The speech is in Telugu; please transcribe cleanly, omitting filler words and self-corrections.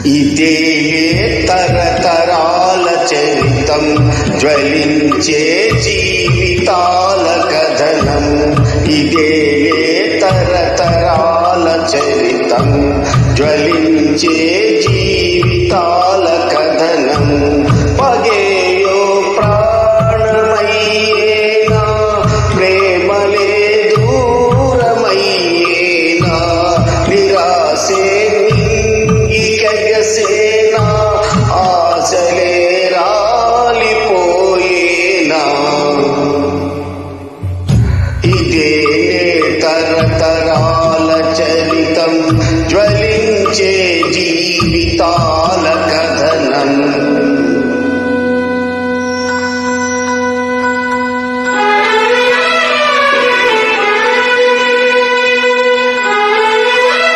ఇదే తరతరాల చరితం జ్వలించే జీవితాల కథనం. ఇదే తరతరాల చరితం జ్వలించే జీవితాల కథనం. పగేయో ప్రాణమయ్యేనా, ప్రేమలే దూరమయ్యేనా, నిరాశే నింగికెగసేనా, ఆశలే రాలిపోయేనా. ఇదే తరతరాల చరితం జ్వలించే జీవితా